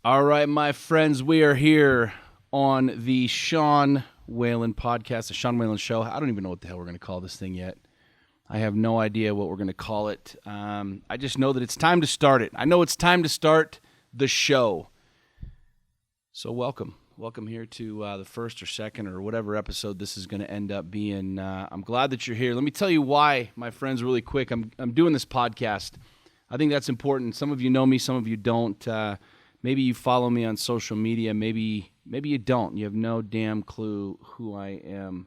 All right, my friends, we are here on the Whalen podcast, the Sean Whalen Show. I don't even know what the hell we're going to call this thing yet. I have no idea what we're going to call it. I just know that it's time to start it. I know it's time to start the show. So welcome. Welcome here to the first or second or whatever episode this is going to end up being. I'm glad that you're here. Let me tell you why, my friends, really quick. I'm doing this podcast. I think that's important. Some of you know me, some of you don't. Maybe you follow me on social media. Maybe you don't. You have no damn clue who I am.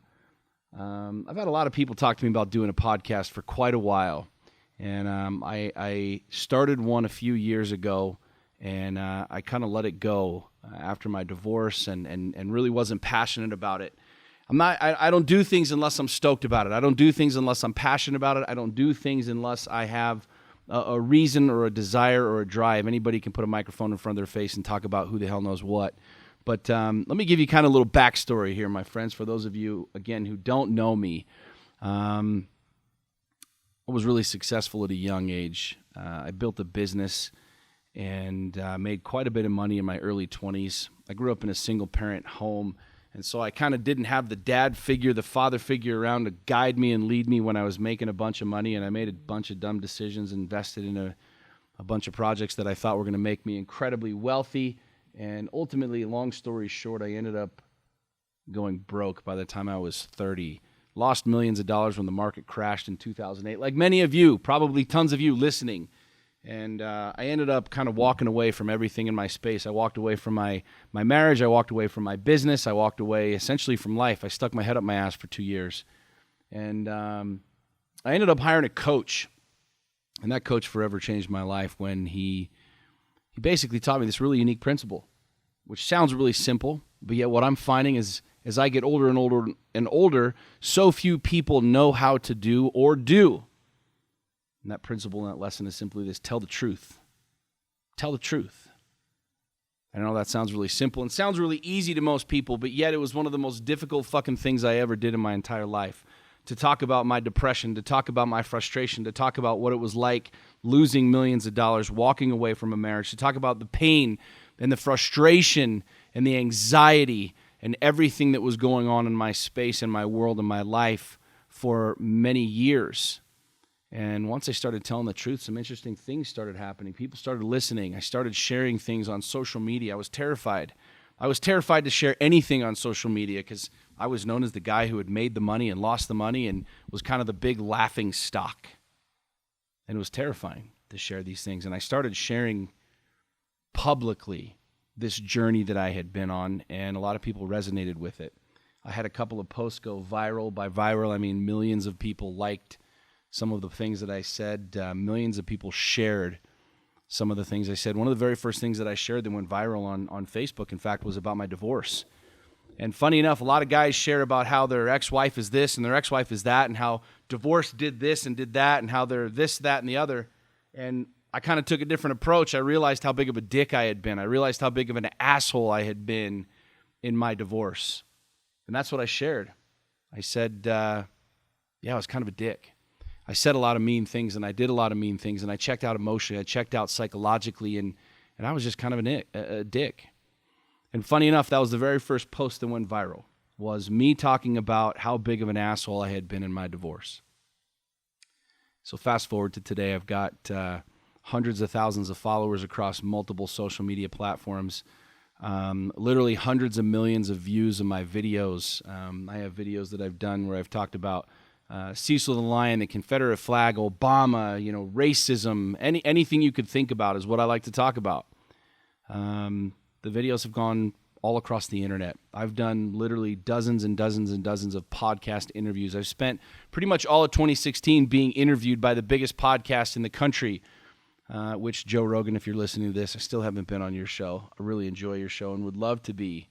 I've had a lot of people talk to me about doing a podcast for quite a while. And I started one a few years ago, and I kind of let it go after my divorce and really wasn't passionate about it. I don't do things unless I'm stoked about it. I don't do things unless I'm passionate about it. I don't do things unless I have a reason or a desire or a drive. Anybody can put a microphone in front of their face and talk about who the hell knows what. But let me give you kind of a little backstory here, my friends, for those of you, again, who don't know me. I was really successful at a young age. I built a business and made quite a bit of money in my early 20s. I grew up in a single-parent home, and so I kind of didn't have the dad figure, the father figure around to guide me and lead me when I was making a bunch of money, and I made a bunch of dumb decisions, invested in a bunch of projects that I thought were going to make me incredibly wealthy, and ultimately, long story short, I ended up going broke by the time I was 30. Lost millions of dollars when the market crashed in 2008, like many of you, probably tons of you listening. And I ended up kind of walking away from everything in my space. I walked away from my marriage. I walked away from my business. I walked away essentially from life. I stuck my head up my ass for 2 years. And I ended up hiring a coach. And that coach forever changed my life when he basically taught me this really unique principle, which sounds really simple. But yet what I'm finding is as I get older and older and older, so few people know how to do or do. And that principle and that lesson is simply this: tell the truth. Tell the truth. I know that sounds really simple and sounds really easy to most people, but yet it was one of the most difficult fucking things I ever did in my entire life. To talk about my depression, to talk about my frustration, to talk about what it was like losing millions of dollars, walking away from a marriage, to talk about the pain and the frustration and the anxiety and everything that was going on in my space and my world and my life for many years. And once I started telling the truth, some interesting things started happening. People started listening. I started sharing things on social media. I was terrified. I was terrified to share anything on social media because I was known as the guy who had made the money and lost the money and was kind of the big laughing stock. And it was terrifying to share these things. And I started sharing publicly this journey that I had been on, and a lot of people resonated with it. I had a couple of posts go viral. By viral, I mean millions of people liked some of the things that I said. Millions of people shared some of the things I said. One of the very first things that I shared that went viral on Facebook, in fact, was about my divorce. And funny enough, a lot of guys share about how their ex-wife is this and their ex-wife is that, and how divorce did this and did that, and how they're this, that, and the other. And I kind of took a different approach. I realized how big of a dick I had been. I realized how big of an asshole I had been in my divorce. And that's what I shared. I said, I was kind of a dick. I said a lot of mean things, and I did a lot of mean things, and I checked out emotionally, I checked out psychologically, and I was just kind of a dick. And funny enough, that was the very first post that went viral, was me talking about how big of an asshole I had been in my divorce. So fast forward to today, I've got hundreds of thousands of followers across multiple social media platforms, literally hundreds of millions of views of my videos. I have videos that I've done where I've talked about Cecil the Lion, the Confederate flag, Obama, racism, anything you could think about is what I like to talk about. The videos have gone all across the internet. I've done literally dozens and dozens and dozens of podcast interviews. I've spent pretty much all of 2016 being interviewed by the biggest podcast in the country, which, Joe Rogan, if you're listening to this, I still haven't been on your show. I really enjoy your show and would love to be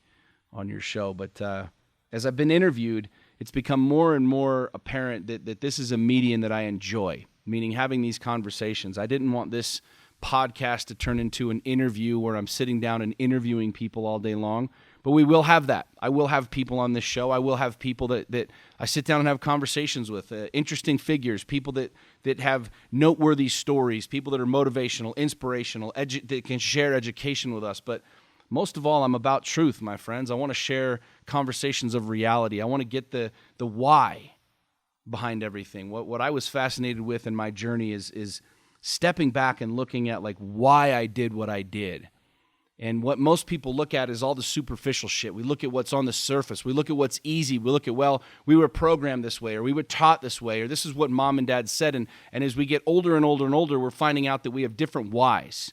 on your show. But as I've been interviewed, it's become more and more apparent that this is a medium that I enjoy, meaning having these conversations. I didn't want this podcast to turn into an interview where I'm sitting down and interviewing people all day long. But we will have that. I will have people on this show. I will have people that I sit down and have conversations with, interesting figures, people that have noteworthy stories, people that are motivational, inspirational, that can share education with us. But most of all, I'm about truth, my friends. I want to share conversations of reality. I want to get the why behind everything. What I was fascinated with in my journey is stepping back and looking at like why I did what I did. And what most people look at is all the superficial shit. We look at what's on the surface. We look at what's easy. We look at, well, we were programmed this way, or we were taught this way, or this is what mom and dad said. And as we get older and older and older, we're finding out that we have different whys.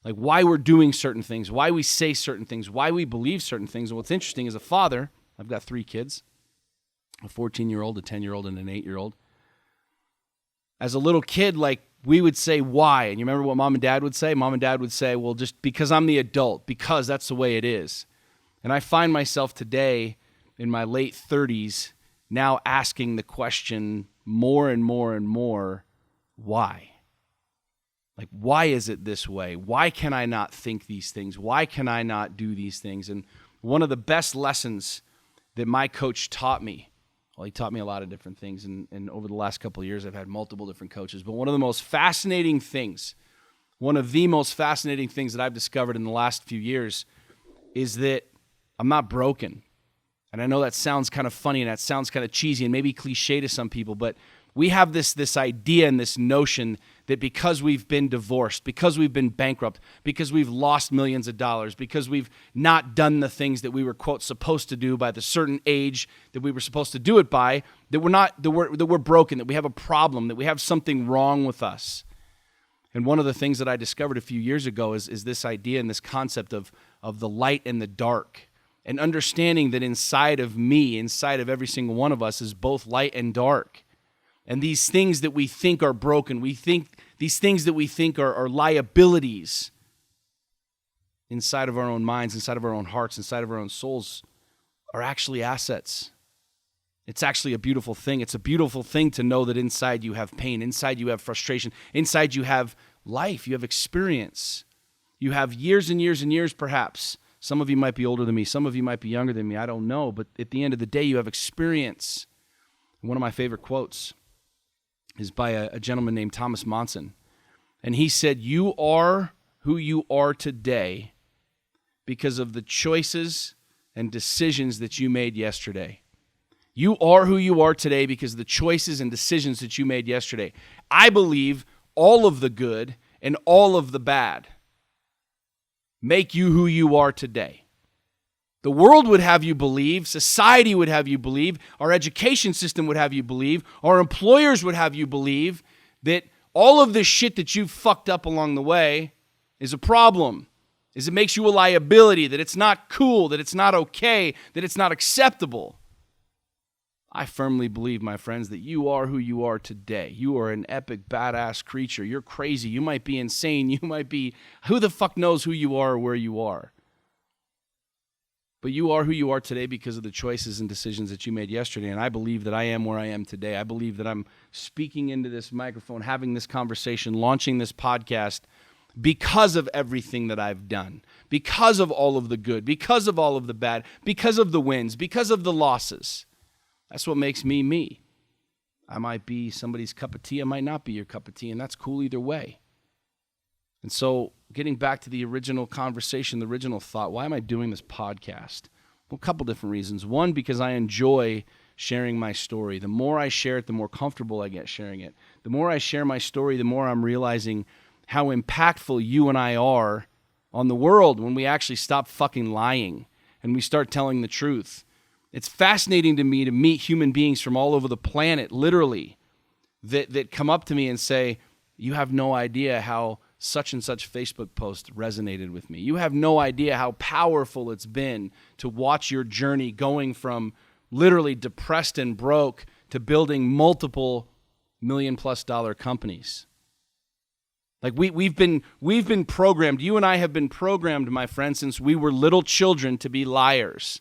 Like why we're doing certain things, why we say certain things, why we believe certain things. And what's interesting as a father, I've got 3 kids, a 14-year-old, a 10-year-old, and an 8-year-old. As a little kid, like, we would say why, and you remember what mom and dad would say? Mom and dad would say, well, just because I'm the adult, because that's the way it is. And I find myself today in my late 30s now asking the question more and more and more, why? Like, why is it this way? Why can I not think these things? Why can I not do these things? And one of the best lessons that my coach taught me, well, he taught me a lot of different things, and over the last couple of years, I've had multiple different coaches. But one of the most fascinating things that I've discovered in the last few years is that I'm not broken. And I know that sounds kind of funny and that sounds kind of cheesy and maybe cliche to some people, but we have this idea and this notion that because we've been divorced, because we've been bankrupt, because we've lost millions of dollars, because we've not done the things that we were, quote, supposed to do by the certain age that we were supposed to do it by, that we're broken, that we have a problem, that we have something wrong with us. And one of the things that I discovered a few years ago is this idea and this concept of the light and the dark, and understanding that inside of me, inside of every single one of us, is both light and dark. And these things that we think are broken, these things that we think are liabilities inside of our own minds, inside of our own hearts, inside of our own souls, are actually assets. It's actually a beautiful thing. It's a beautiful thing to know that inside you have pain, inside you have frustration, inside you have life, you have experience. You have years and years and years perhaps. Some of you might be older than me. Some of you might be younger than me. I don't know. But at the end of the day, you have experience. One of my favorite quotes is by a gentleman named Thomas Monson. And he said, you are who you are today because of the choices and decisions that you made yesterday. You are who you are today because of the choices and decisions that you made yesterday. I believe all of the good and all of the bad make you who you are today. The world would have you believe, society would have you believe, our education system would have you believe, our employers would have you believe that all of this shit that you've fucked up along the way is a problem, is it makes you a liability, that it's not cool, that it's not okay, that it's not acceptable. I firmly believe, my friends, that you are who you are today. You are an epic, badass creature. You're crazy. You might be insane. You might be, who the fuck knows who you are or where you are. But you are who you are today because of the choices and decisions that you made yesterday. And I believe that I am where I am today. I believe that I'm speaking into this microphone, having this conversation, launching this podcast because of everything that I've done, because of all of the good, because of all of the bad, because of the wins, because of the losses. That's what makes me me. I might be somebody's cup of tea. I might not be your cup of tea, and that's cool either way. And so getting back to the original conversation, the original thought, why am I doing this podcast? Well, a couple different reasons. One, because I enjoy sharing my story. The more I share it, the more comfortable I get sharing it. The more I share my story, the more I'm realizing how impactful you and I are on the world when we actually stop fucking lying and we start telling the truth. It's fascinating to me to meet human beings from all over the planet, literally, that come up to me and say, you have no idea how such and such Facebook post resonated with me. You have no idea how powerful it's been to watch your journey going from literally depressed and broke to building multiple $1 million+ companies. Like we've been programmed. You and I have been programmed, my friend, since we were little children to be liars.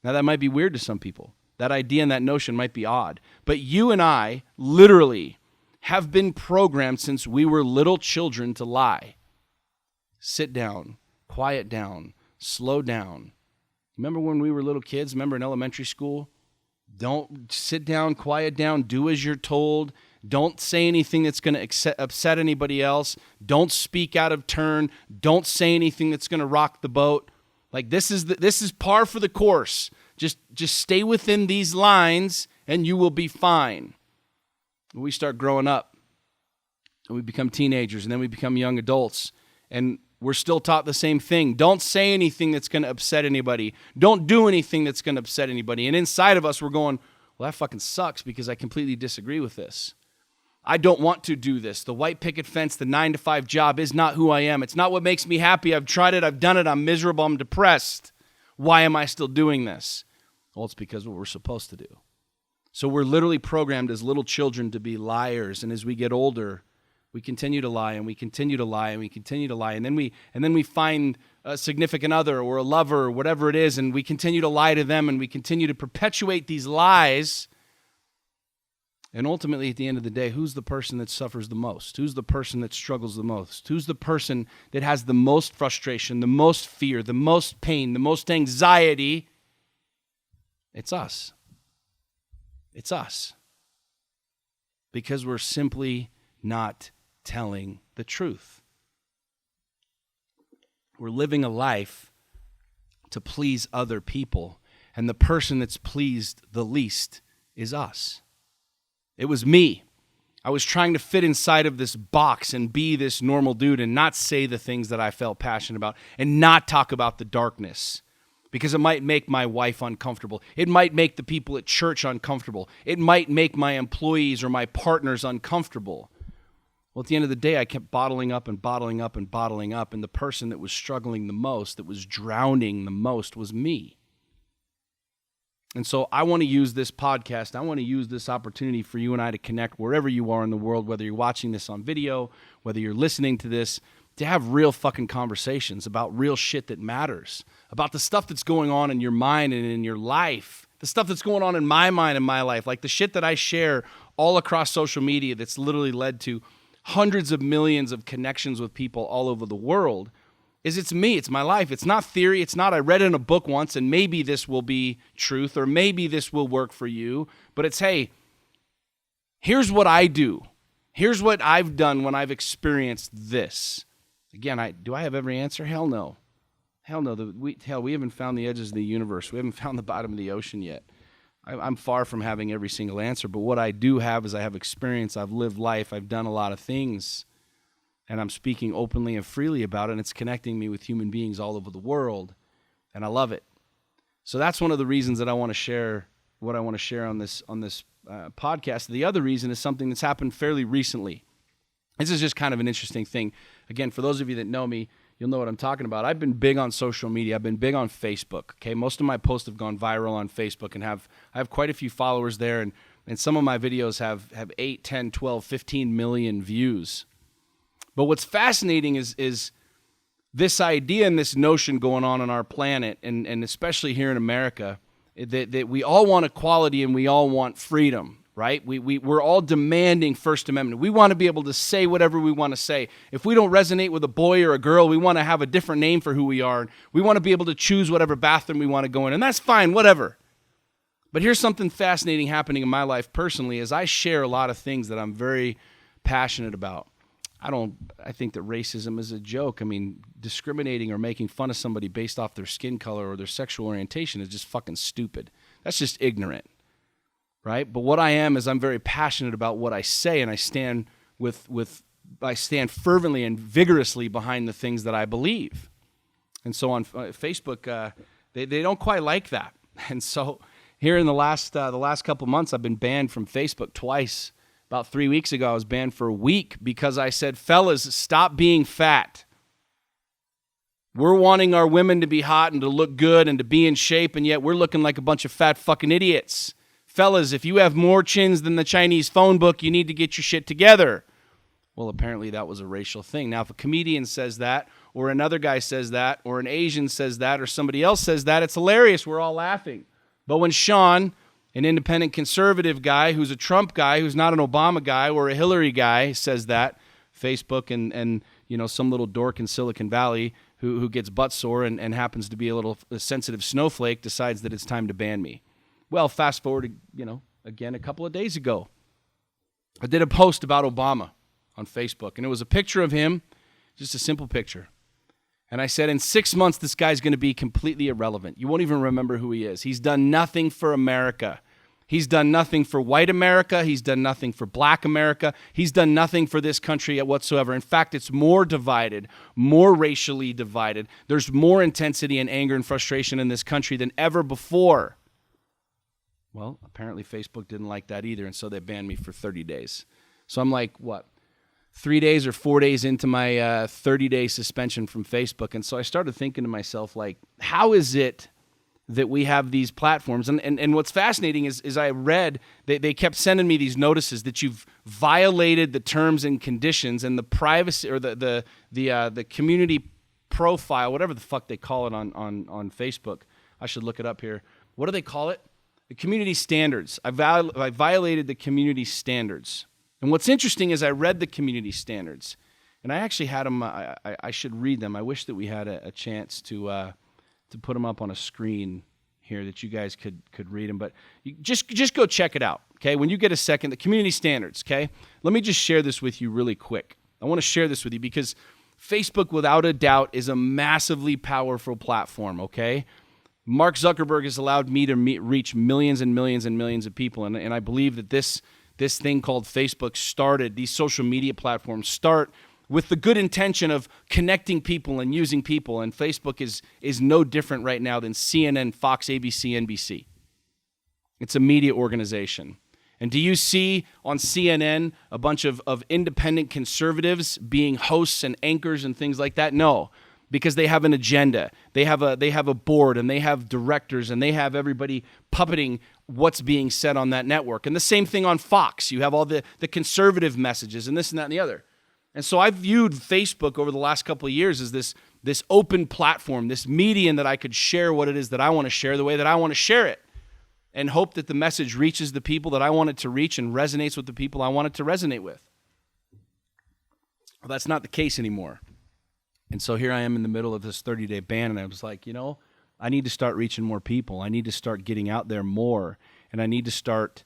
Now that might be weird to some people. That idea and that notion might be odd. But you and I literally have been programmed since we were little children to lie. Sit down, quiet down, slow down. Remember when we were little kids? Remember in elementary school? Don't sit down, quiet down, do as you're told. Don't say anything that's going to upset anybody else. Don't speak out of turn. Don't say anything that's going to rock the boat. Like this is par for the course. Just stay within these lines and you will be fine. We start growing up and we become teenagers and then we become young adults and we're still taught the same thing. Don't say anything that's going to upset anybody. Don't do anything that's going to upset anybody. And inside of us, we're going, well, that fucking sucks because I completely disagree with this. I don't want to do this. The white picket fence, the 9-to-5 job is not who I am. It's not what makes me happy. I've tried it. I've done it. I'm miserable. I'm depressed. Why am I still doing this? Well, it's because of what we're supposed to do. So we're literally programmed as little children to be liars. And as we get older, we continue to lie and we continue to lie and we continue to lie. And then we find a significant other or a lover or whatever it is, and we continue to lie to them and we continue to perpetuate these lies. And ultimately, at the end of the day, who's the person that suffers the most? Who's the person that struggles the most? Who's the person that has the most frustration, the most fear, the most pain, the most anxiety? It's us. It's us. Because we're simply not telling the truth. We're living a life to please other people, and the person that's pleased the least is us. It was me. I was trying to fit inside of this box and be this normal dude and not say the things that I felt passionate about and not talk about the darkness because it might make my wife uncomfortable. It might make the people at church uncomfortable. It might make my employees or my partners uncomfortable. Well, at the end of the day, I kept bottling up and bottling up and bottling up, and the person that was struggling the most, that was drowning the most, was me. And so I want to use this podcast, I want to use this opportunity for you and I to connect wherever you are in the world, whether you're watching this on video, whether you're listening to this, to have real fucking conversations about real shit that matters, about the stuff that's going on in your mind and in your life, the stuff that's going on in my mind and my life, like the shit that I share all across social media that's literally led to hundreds of millions of connections with people all over the world. It's me, it's my life. It's not theory. It's not I read in a book once and maybe this will be truth or maybe this will work for you. But it's, hey, here's what I do. Here's what I've done when I've experienced this. Again, do I have every answer? Hell no. Hell no. We haven't found the edges of the universe. We haven't found the bottom of the ocean yet. I'm far from having every single answer. But what I do have is I have experience. I've lived life. I've done a lot of things. And I'm speaking openly and freely about it, and it's connecting me with human beings all over the world, and I love it. So that's one of the reasons that I want to share what I want to share on this podcast. The other reason is something that's happened fairly recently. This is just kind of an interesting thing. Again, for those of you that know me, you'll know what I'm talking about. I've been big on social media. I've been big on Facebook. Okay, most of my posts have gone viral on Facebook, and I have quite a few followers there, and some of my videos have 8, 10, 12, 15 million views. But what's fascinating is this idea and this notion going on our planet, and especially here in America, that we all want equality and we all want freedom, right? We're all demanding First Amendment. We want to be able to say whatever we want to say. If we don't resonate with a boy or a girl, we want to have a different name for who we are. We want to be able to choose whatever bathroom we want to go in, and that's fine, whatever. But here's something fascinating happening in my life personally as I share a lot of things that I'm very passionate about. I think that racism is a joke. I mean, discriminating or making fun of somebody based off their skin color or their sexual orientation is just fucking stupid. That's just ignorant, right? But what I am is I'm very passionate about what I say, and I stand I stand fervently and vigorously behind the things that I believe. And so on Facebook, they don't quite like that. And so here in the last couple months, I've been banned from Facebook twice. About 3 weeks ago, I was banned for a week because I said, fellas, stop being fat. We're wanting our women to be hot and to look good and to be in shape, and yet we're looking like a bunch of fat fucking idiots. Fellas, if you have more chins than the Chinese phone book, you need to get your shit together. Well, apparently that was a racial thing. Now, if a comedian says that, or another guy says that, or an Asian says that, or somebody else says that, it's hilarious. We're all laughing. But when Sean, an independent conservative guy who's a Trump guy, who's not an Obama guy or a Hillary guy, says that, Facebook and some little dork in Silicon Valley who gets butt sore and happens to be a little sensitive snowflake decides that it's time to ban me. Well, fast forward, again, a couple of days ago, I did a post about Obama on Facebook, and it was a picture of him, just a simple picture. And I said, in 6 months, this guy's going to be completely irrelevant. You won't even remember who he is. He's done nothing for America. He's done nothing for white America. He's done nothing for black America. He's done nothing for this country whatsoever. In fact, it's more divided, more racially divided. There's more intensity and anger and frustration in this country than ever before. Well, apparently Facebook didn't like that either, and so they banned me for 30 days. So I'm like, 3 days or 4 days into my 30-day suspension from Facebook. And so I started thinking to myself, how is it that we have these platforms? And what's fascinating is I read, they kept sending me these notices that you've violated the terms and conditions and the privacy or the community profile, whatever the fuck they call it on Facebook. I should look it up here. What do they call it? The community standards. I violated the community standards. And what's interesting is I read the community standards, and I actually had them. I should read them. I wish that we had a chance to put them up on a screen here that you guys could read them. But you just go check it out, okay? When you get a second, the community standards, okay? Let me just share this with you really quick. I want to share this with you because Facebook, without a doubt, is a massively powerful platform, okay? Mark Zuckerberg has allowed me to reach millions and millions and millions of people, and I believe that this thing called Facebook started, these social media platforms start with the good intention of connecting people and using people, and Facebook is no different right now than CNN, Fox, ABC, NBC. It's a media organization. And do you see on CNN a bunch of independent conservatives being hosts and anchors and things like that? No. Because they have an agenda. They have a board, and they have directors, and they have everybody puppeting what's being said on that network. And the same thing on Fox. You have all the conservative messages and this and that and the other. And so I've viewed Facebook over the last couple of years as this open platform, this medium that I could share what it is that I want to share the way that I want to share it, and hope that the message reaches the people that I want it to reach and resonates with the people I want it to resonate with. Well, that's not the case anymore. And so here I am in the middle of this 30-day ban, and I was like, I need to start reaching more people. I need to start getting out there more, and I need to start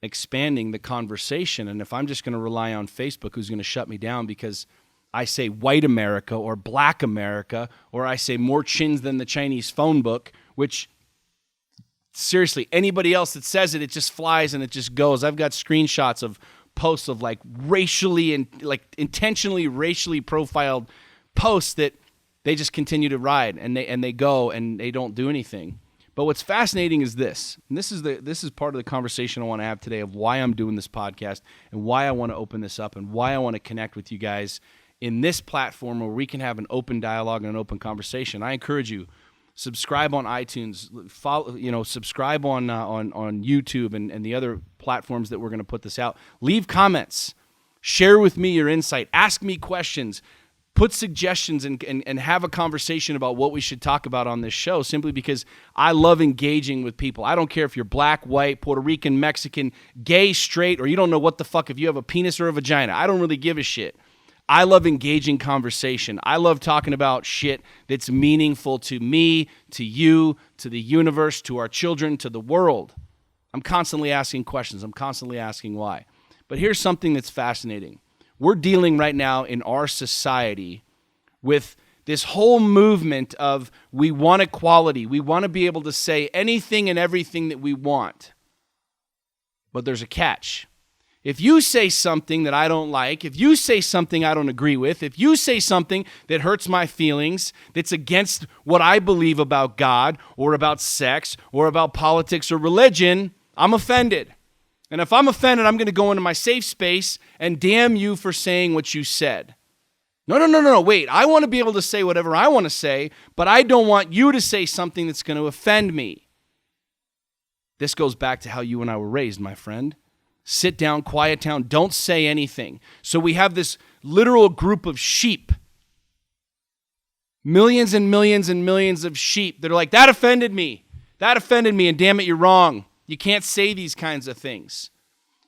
expanding the conversation. And if I'm just going to rely on Facebook, who's going to shut me down because I say white America or black America, or I say more chins than the Chinese phone book, which seriously, anybody else that says it just flies and it just goes. I've got screenshots of posts of racially and intentionally racially profiled posts that they just continue to ride, and they go and they don't do anything. But what's fascinating is this, and this is part of the conversation I want to have today of why I'm doing this podcast and why I want to open this up and why I want to connect with you guys in this platform where we can have an open dialogue and an open conversation. I encourage you, subscribe on iTunes, follow, subscribe on YouTube and the other platforms that we're going to put this out. Leave comments, share with me your insight, ask me questions. Put suggestions and have a conversation about what we should talk about on this show, simply because I love engaging with people. I don't care if you're black, white, Puerto Rican, Mexican, gay, straight, or you don't know what the fuck if you have a penis or a vagina. I don't really give a shit. I love engaging conversation. I love talking about shit that's meaningful to me, to you, to the universe, to our children, to the world. I'm constantly asking questions. I'm constantly asking why. But here's something that's fascinating. We're dealing right now in our society with this whole movement of we want equality. We want to be able to say anything and everything that we want. But there's a catch. If you say something that I don't like, if you say something I don't agree with, if you say something that hurts my feelings, that's against what I believe about God or about sex or about politics or religion, I'm offended. And if I'm offended, I'm going to go into my safe space and damn you for saying what you said. No, wait. I want to be able to say whatever I want to say, but I don't want you to say something that's going to offend me. This goes back to how you and I were raised, my friend. Sit down, quiet down, don't say anything. So we have this literal group of sheep. Millions and millions and millions of sheep that are like, that offended me, and damn it, you're wrong. You can't say these kinds of things.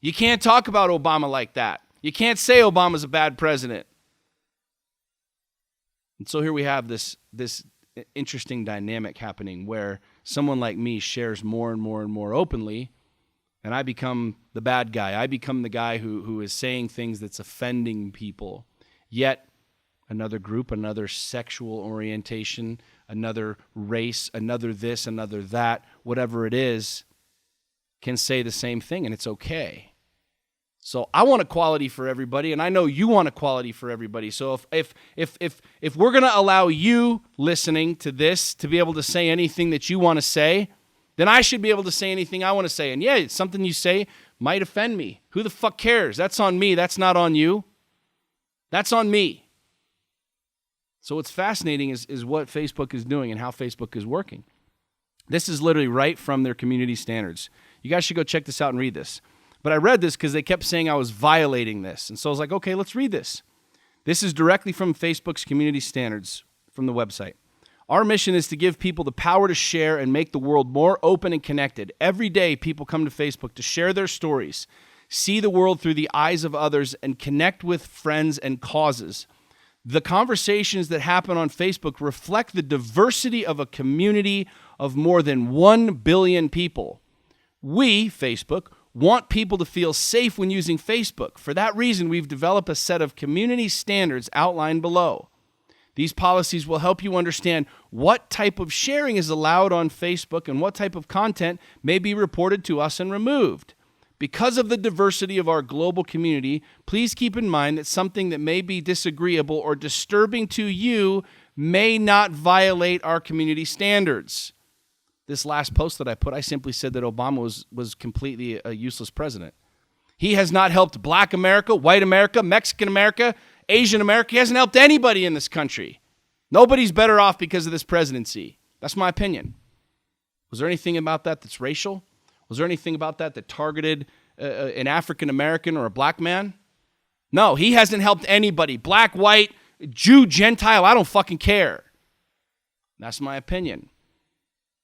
You can't talk about Obama like that. You can't say Obama's a bad president. And so here we have this interesting dynamic happening where someone like me shares more and more and more openly, and I become the bad guy. I become the guy who is saying things that's offending people. Yet another group, another sexual orientation, another race, another this, another that, whatever it is, can say the same thing, and it's okay. So I want equality for everybody, and I know you want equality for everybody. So if we're going to allow you listening to this to be able to say anything that you want to say, then I should be able to say anything I want to say. And yeah, something you say might offend me. Who the fuck cares? That's on me. That's not on you. That's on me. So what's fascinating is what Facebook is doing and how Facebook is working. This is literally right from their community standards. You guys should go check this out and read this. But I read this because they kept saying I was violating this. And so I was like, okay, let's read this. This is directly from Facebook's community standards from the website. Our mission is to give people the power to share and make the world more open and connected. Every day, people come to Facebook to share their stories, see the world through the eyes of others, and connect with friends and causes. The conversations that happen on Facebook reflect the diversity of a community of more than 1 billion people. We, Facebook, want people to feel safe when using Facebook. For that reason, we've developed a set of community standards outlined below. These policies will help you understand what type of sharing is allowed on Facebook and what type of content may be reported to us and removed. Because of the diversity of our global community, please keep in mind that something that may be disagreeable or disturbing to you may not violate our community standards. This last post that I put, I simply said that Obama was completely a useless president. He has not helped Black America, white America, Mexican America, Asian America. He hasn't helped anybody in this country. Nobody's better off because of this presidency. That's my opinion. Was there anything about that that's racial? Was there anything about that that targeted an African American or a black man? No, he hasn't helped anybody. Black, white, Jew, Gentile, I don't fucking care. That's my opinion.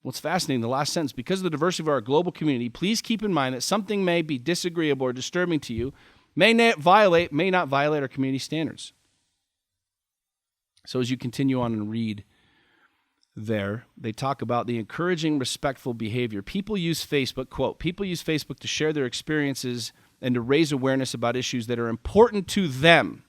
What's fascinating, the last sentence, because of the diversity of our global community, please keep in mind that something may be disagreeable or disturbing to you, may not violate our community standards. So as you continue on and read there, they talk about the encouraging respectful behavior. People use Facebook, quote, people use Facebook to share their experiences and to raise awareness about issues that are important to them.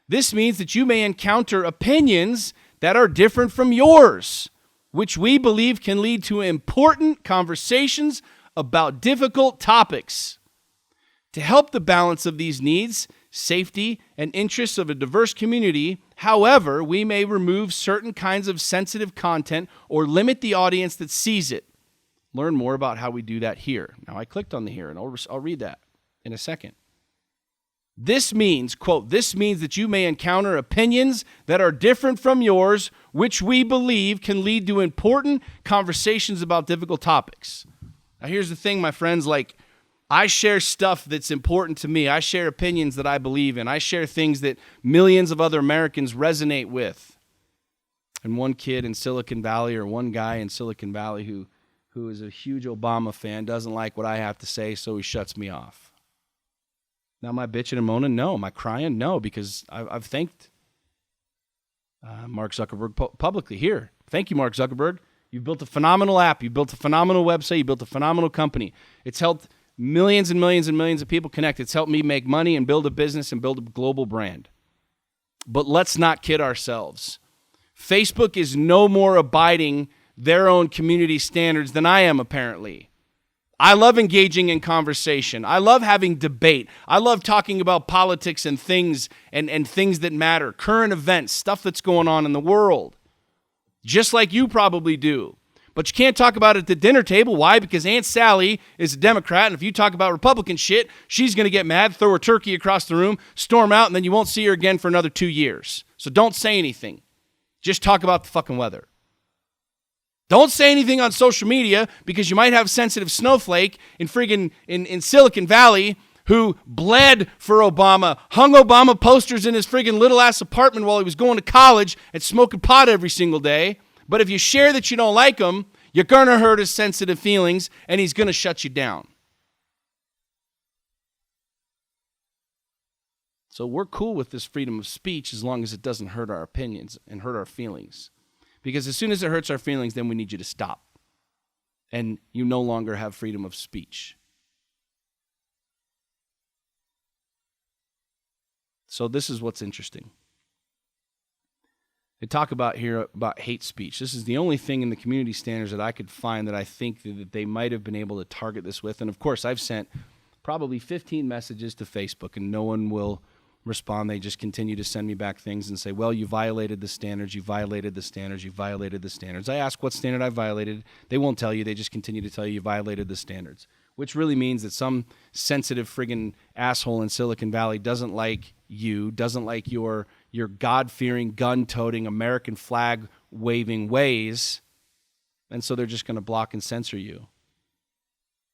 This means that you may encounter opinions that are different from yours, which we believe can lead to important conversations about difficult topics. To help the balance of these needs, safety, and interests of a diverse community, however, we may remove certain kinds of sensitive content or limit the audience that sees it. Learn more about how we do that here. Now, I clicked on the here, and I'll read that in a second. This means, quote, this means that you may encounter opinions that are different from yours, which we believe can lead to important conversations about difficult topics. Now, here's the thing, my friends, like, I share stuff that's important to me. I share opinions that I believe in. I share things that millions of other Americans resonate with. And one kid in Silicon Valley, or one guy in Silicon Valley who is a huge Obama fan, doesn't like what I have to say, so he shuts me off. Now, am I bitching and moaning? No. Am I crying? No, because I've thanked Mark Zuckerberg publicly here. Thank you, Mark Zuckerberg. You've built a phenomenal app. You've built a phenomenal website. You built a phenomenal company. It's helped millions and millions and millions of people connect. It's helped me make money and build a business and build a global brand. But let's not kid ourselves. Facebook is no more abiding their own community standards than I am, apparently. I love engaging in conversation. I love having debate. I love talking about politics and things and things that matter, current events, stuff that's going on in the world, just like you probably do. But you can't talk about it at the dinner table. Why? Because Aunt Sally is a Democrat, and if you talk about Republican shit, she's going to get mad, throw her turkey across the room, storm out, and then you won't see her again for another 2 years. So don't say anything. Just talk about the fucking weather. Don't say anything on social media because you might have a sensitive snowflake in Silicon Valley who bled for Obama, hung Obama posters in his friggin' little ass apartment while he was going to college and smoking pot every single day. But if you share that you don't like him, you're going to hurt his sensitive feelings and he's going to shut you down. So we're cool with this freedom of speech as long as it doesn't hurt our opinions and hurt our feelings. Because as soon as it hurts our feelings, then we need you to stop. And you no longer have freedom of speech. So this is what's interesting. They talk about here about hate speech. This is the only thing in the community standards that I could find that I think that they might have been able to target this with. And of course, I've sent probably 15 messages to Facebook and no one will respond. They just continue to send me back things and say, well, you violated the standards, you violated the standards, you violated the standards. I ask what standard I violated. They won't tell you. They just continue to tell you violated the standards, which really means that some sensitive friggin' asshole in Silicon Valley doesn't like you, doesn't like your God-fearing, gun-toting, American flag-waving ways, and so they're just going to block and censor you.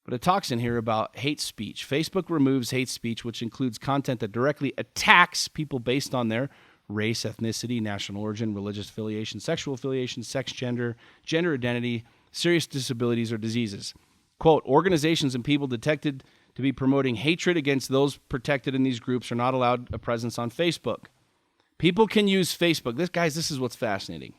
But it talks in here about hate speech. Facebook removes hate speech, which includes content that directly attacks people based on their race, ethnicity, national origin, religious affiliation, sexual affiliation, sex, gender identity, serious disabilities, or diseases. Quote, organizations and people detected to be promoting hatred against those protected in these groups are not allowed a presence on Facebook. People can use Facebook. This is what's fascinating.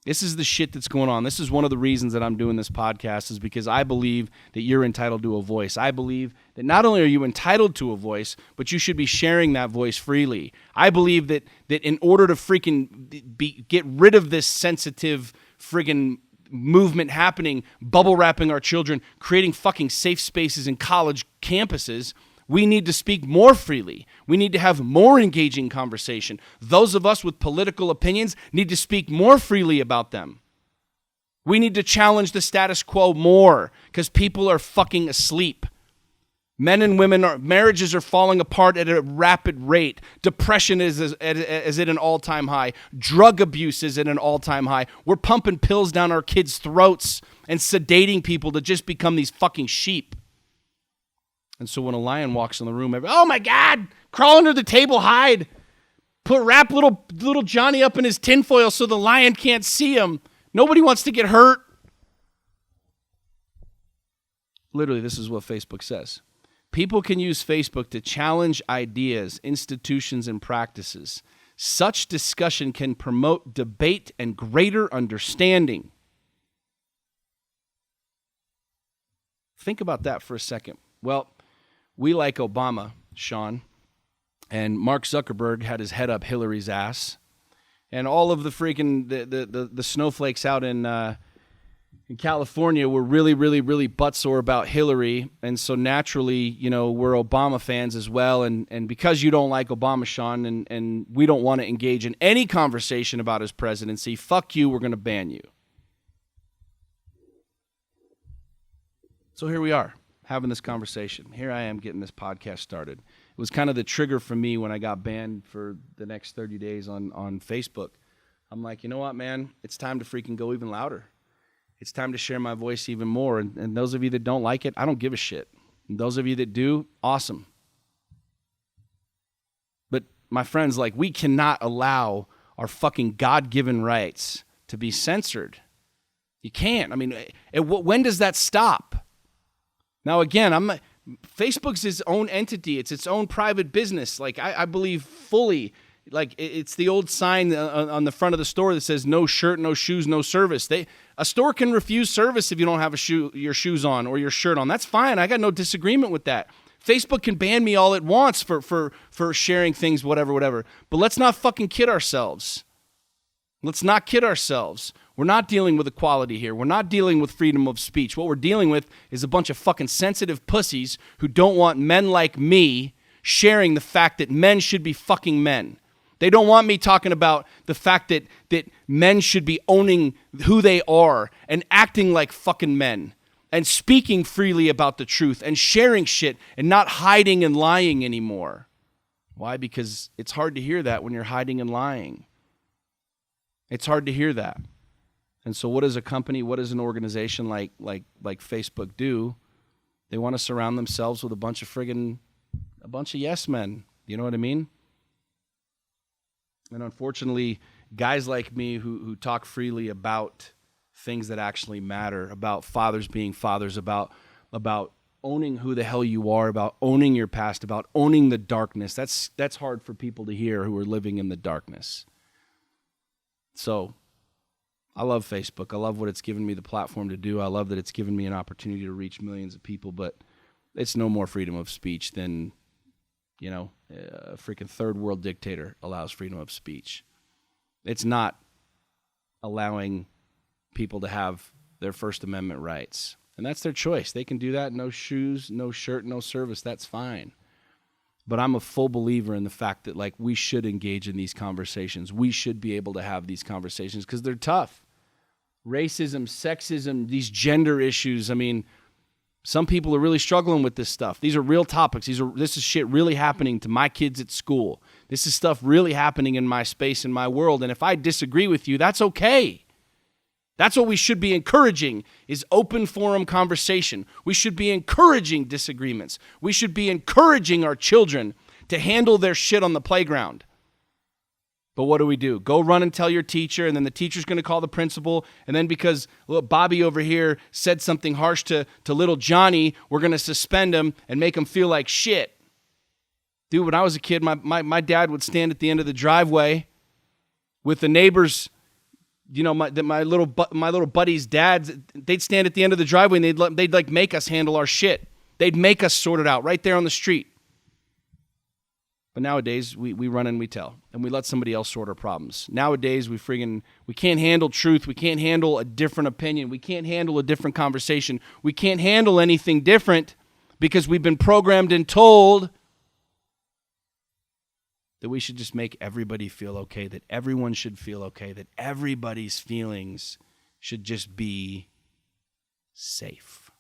This is the shit that's going on. This is one of the reasons that I'm doing this podcast is because I believe that you're entitled to a voice. I believe that not only are you entitled to a voice, but you should be sharing that voice freely. I believe that in order to freaking get rid of this sensitive friggin' movement happening, bubble wrapping our children, creating fucking safe spaces in college campuses, we need to speak more freely. We need to have more engaging conversation. Those of us with political opinions need to speak more freely about them. We need to challenge the status quo more because people are fucking asleep. Men and women, marriages are falling apart at a rapid rate. Depression is at an all-time high. Drug abuse is at an all-time high. We're pumping pills down our kids' throats and sedating people to just become these fucking sheep. And so when a lion walks in the room, oh my God, crawl under the table, hide. Wrap little Johnny up in his tinfoil so the lion can't see him. Nobody wants to get hurt. Literally, this is what Facebook says. People can use Facebook to challenge ideas, institutions, and practices. Such discussion can promote debate and greater understanding. Think about that for a second. Well, we like Obama, Sean, and Mark Zuckerberg had his head up Hillary's ass, and all of the freaking the snowflakes out in California were really buttsore about Hillary, and so naturally, we're Obama fans as well, and because you don't like Obama, Sean, and we don't want to engage in any conversation about his presidency, fuck you, we're going to ban you. So here we are, having this conversation. Here I am getting this podcast started. It was kind of the trigger for me when I got banned for the next 30 days on Facebook. I'm like, you know what, man? It's time to freaking go even louder. It's time to share my voice even more. And those of you that don't like it, I don't give a shit. And those of you that do, awesome. But my friends, we cannot allow our fucking God-given rights to be censored. You can't. I mean, when does that stop? Now, again, Facebook's its own entity. It's its own private business. I believe fully, it's the old sign on the front of the store that says no shirt, no shoes, no service. A store can refuse service if you don't have your shoes on or your shirt on. That's fine. I got no disagreement with that. Facebook can ban me all it wants for sharing things, whatever. But let's not fucking kid ourselves. Let's not kid ourselves. We're not dealing with equality here. We're not dealing with freedom of speech. What we're dealing with is a bunch of fucking sensitive pussies who don't want men like me sharing the fact that men should be fucking men. They don't want me talking about the fact that men should be owning who they are and acting like fucking men and speaking freely about the truth and sharing shit and not hiding and lying anymore. Why? Because it's hard to hear that when you're hiding and lying. It's hard to hear that. And so what does a company, what does an organization like Facebook do? They want to surround themselves with a bunch of yes men. You know what I mean? And unfortunately, guys like me who talk freely about things that actually matter, about fathers being fathers, about owning who the hell you are, about owning your past, about owning the darkness. That's hard for people to hear who are living in the darkness. So I love Facebook. I love what it's given me the platform to do. I love that it's given me an opportunity to reach millions of people, but it's no more freedom of speech than, a freaking third world dictator allows freedom of speech. It's not allowing people to have their First Amendment rights. And that's their choice. They can do that. No shoes, no shirt, no service. That's fine. But I'm a full believer in the fact that, we should engage in these conversations. We should be able to have these conversations because they're tough. Racism, sexism, these gender issues. I mean, some people are really struggling with this stuff. These are real topics. This is shit really happening to my kids at school. This is stuff really happening in my space, in my world. And if I disagree with you, that's okay. That's what we should be encouraging, is open forum conversation. We should be encouraging disagreements. We should be encouraging our children to handle their shit on the playground. But what do? Go run and tell your teacher, and then the teacher's going to call the principal, and then because Bobby over here said something harsh to little Johnny, we're going to suspend him and make him feel like shit. Dude, when I was a kid, my dad would stand at the end of the driveway with the neighbors. My little buddy's dads, they'd stand at the end of the driveway and they'd make us handle our shit. They'd make us sort it out right there on the street. But nowadays, we run and we tell, and we let somebody else sort our problems. Nowadays, we can't handle truth. We can't handle a different opinion. We can't handle a different conversation. We can't handle anything different because we've been programmed and told that we should just make everybody feel okay, that everyone should feel okay, that everybody's feelings should just be safe.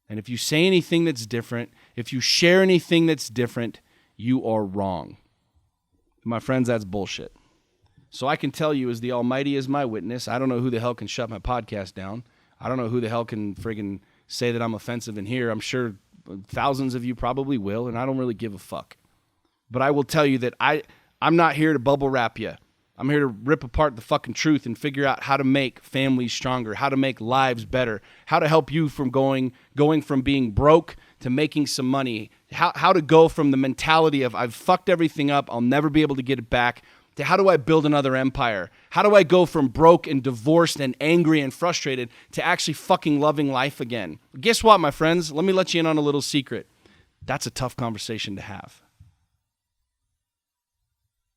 And if you say anything that's different, if you share anything that's different, you are wrong. My friends, that's bullshit. So I can tell you, as the Almighty is my witness, I don't know who the hell can shut my podcast down. I don't know who the hell can friggin' say that I'm offensive in here. I'm sure thousands of you probably will, and I don't really give a fuck. But I will tell you that I'm not here to bubble wrap you. I'm here to rip apart the fucking truth and figure out how to make families stronger, how to make lives better, how to help you from going from being broke to making some money, how to go from the mentality of I've fucked everything up, I'll never be able to get it back, to how do I build another empire? How do I go from broke and divorced and angry and frustrated to actually fucking loving life again? Guess what, my friends? Let me let you in on a little secret. That's a tough conversation to have.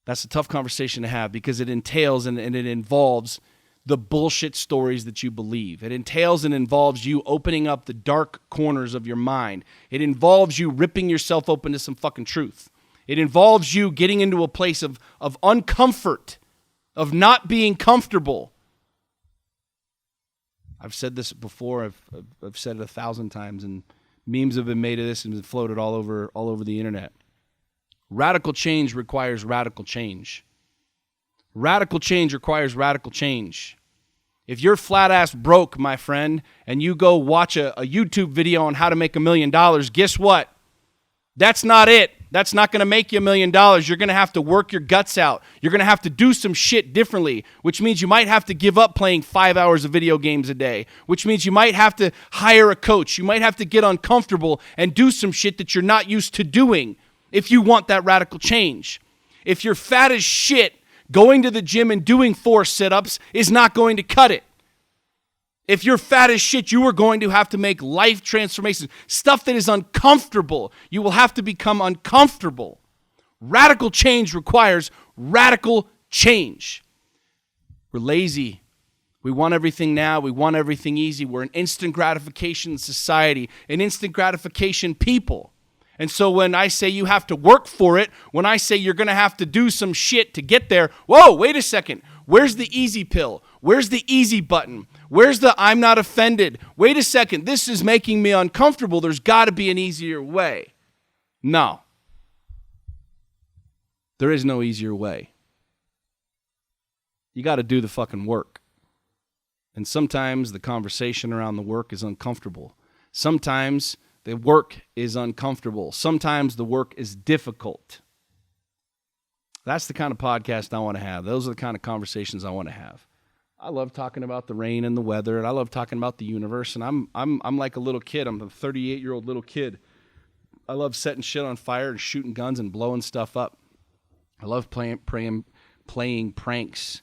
That's a tough conversation to have because it entails and it involves the bullshit stories that you believe. It entails and involves you opening up the dark corners of your mind. It involves you ripping yourself open to some fucking truth. It involves you getting into a place of uncomfort, of not being comfortable. I've said this before. I've said it 1,000 times, and memes have been made of this and been floated all over the internet. Radical change requires radical change. Radical change requires radical change. If you're flat ass broke, my friend, and you go watch a YouTube video on how to make $1 million, guess what? That's not it. That's not going to make you $1 million. You're going to have to work your guts out. You're going to have to do some shit differently, which means you might have to give up playing 5 hours of video games a day, which means you might have to hire a coach. You might have to get uncomfortable and do some shit that you're not used to doing if you want that radical change. If you're fat as shit, going to the gym and doing 4 sit-ups is not going to cut it. If you're fat as shit, you are going to have to make life transformations. Stuff that is uncomfortable. You will have to become uncomfortable. Radical change requires radical change. We're lazy. We want everything now. We want everything easy. We're an instant gratification society, an instant gratification people. And so when I say you have to work for it, when I say you're going to have to do some shit to get there, whoa, wait a second. Where's the easy pill? Where's the easy button? Where's the I'm not offended? Wait a second. This is making me uncomfortable. There's got to be an easier way. No. There is no easier way. You got to do the fucking work. And sometimes the conversation around the work is uncomfortable. Sometimes the work is uncomfortable. Sometimes the work is difficult. That's the kind of podcast I want to have. Those are the kind of conversations I want to have. I love talking about the rain and the weather, and I love talking about the universe. And I'm like a little kid. I'm a 38-year-old little kid. I love setting shit on fire and shooting guns and blowing stuff up. I love playing pranks.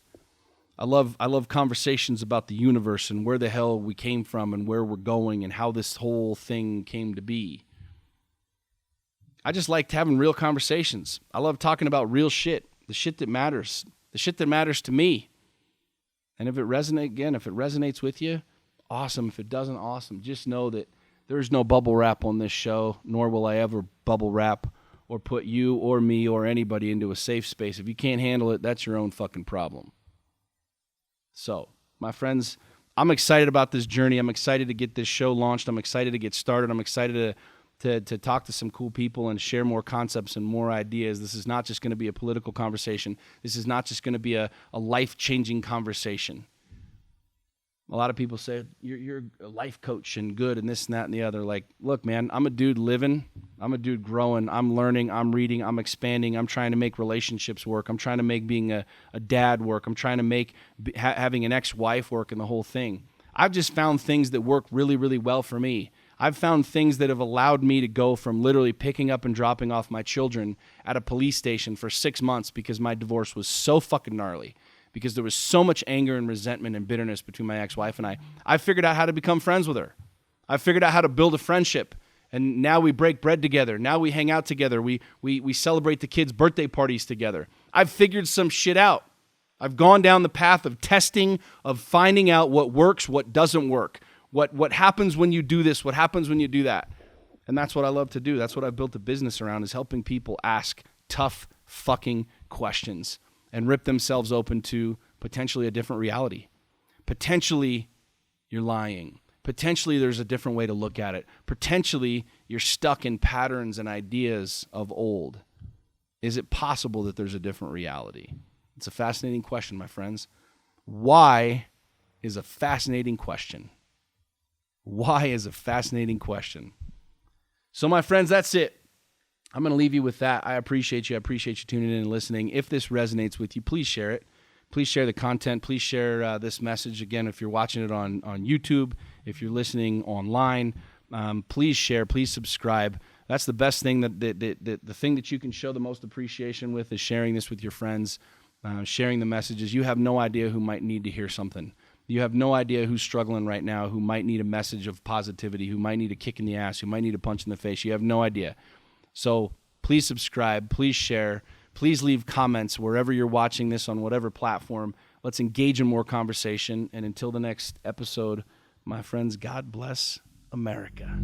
I love conversations about the universe and where the hell we came from and where we're going and how this whole thing came to be. I just liked having real conversations. I love talking about real shit, the shit that matters to me. And if it resonates with you, awesome. If it doesn't, awesome. Just know that there's no bubble wrap on this show, nor will I ever bubble wrap or put you or me or anybody into a safe space. If you can't handle it, that's your own fucking problem. So, my friends, I'm excited about this journey. I'm excited to get this show launched. I'm excited to get started. I'm excited to talk to some cool people and share more concepts and more ideas. This is not just going to be a political conversation. This is not just going to be a life-changing conversation. A lot of people say, you're a life coach and good and this and that and the other. Like, look, man, I'm a dude living. I'm a dude growing. I'm learning. I'm reading. I'm expanding. I'm trying to make relationships work. I'm trying to make being a dad work. I'm trying to make having an ex-wife work and the whole thing. I've just found things that work really, really well for me. I've found things that have allowed me to go from literally picking up and dropping off my children at a police station for 6 months because my divorce was so fucking gnarly. Because there was so much anger and resentment and bitterness between my ex-wife and I. I figured out how to become friends with her. I figured out how to build a friendship. And now we break bread together. Now we hang out together. We celebrate the kids' birthday parties together. I've figured some shit out. I've gone down the path of testing, of finding out what works, what doesn't work. What happens when you do this, what happens when you do that. And that's what I love to do. That's what I've built a business around, is helping people ask tough fucking questions and rip themselves open to potentially a different reality. Potentially, you're lying. Potentially, there's a different way to look at it. Potentially, you're stuck in patterns and ideas of old. Is it possible that there's a different reality? It's a fascinating question, my friends. Why is a fascinating question. Why is a fascinating question. So, my friends, that's it. I'm going to leave you with that. I appreciate you. I appreciate you tuning in and listening. If this resonates with you, please share it. Please share the content. Please share this message. Again, if you're watching it on YouTube, if you're listening online, please share. Please subscribe. That's the best thing. The thing that you can show the most appreciation with is sharing this with your friends, sharing the messages. You have no idea who might need to hear something. You have no idea who's struggling right now, who might need a message of positivity, who might need a kick in the ass, who might need a punch in the face. You have no idea. So please subscribe, please share, please leave comments wherever you're watching this on whatever platform. Let's engage in more conversation. And until the next episode, my friends, God bless America.